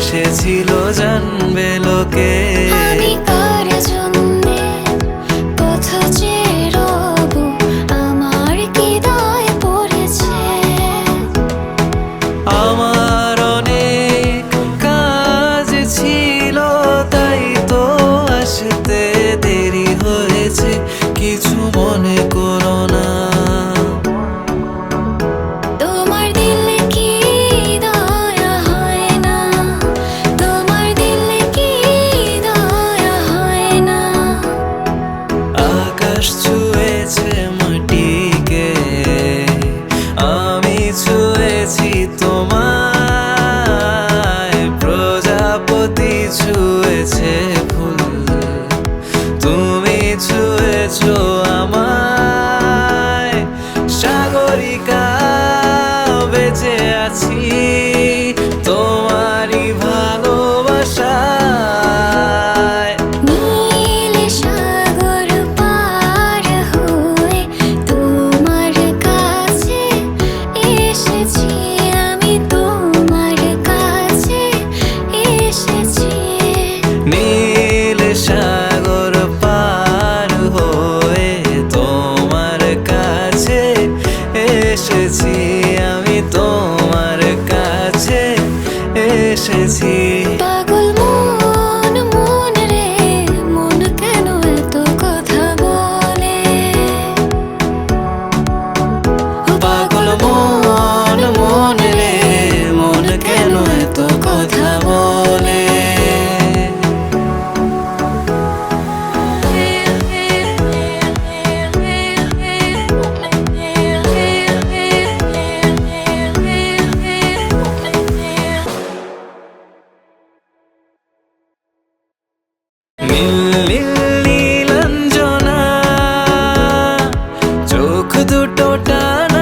এসেছিল জানবে লোকে। আমি কার জন্যে পথ চেয়ে রব, আমার কি দায় পড়েছে? আমার অনেক কাজ ছিল, তাই তো আসতে দেরি হয়েছে, কিছু মনে করো না। তোমার দিলে কি দয়া হয় না? তোমার দিলে কি দয়া হয় না? আকাশ ছুঁয়েছে মাটিকে, আমি ছুঁয়েছি তোমায়। প্রজাপতি ছুঁয়েছে ফুল, তুমি ছুঁয়েছো আমায়। সাগরিকা বেঁচে আছি তোমারই ভালোবাসায়। নীল সাগর পার হয়ে তোমার কাছে এসেছি, আমি তোমার কাছে এসেছি। নীল সাগর পার হয়ে তোমার কাছে এসেছি, আমি তোমার কাছে এসেছি। পাগল মন মন রে মন কেন এত কথা বলে? পাগল মন মন রে মন কেন এত কথা বলে? নীল নীল নীলাঞ্জনা, চোখ দুটো টানা।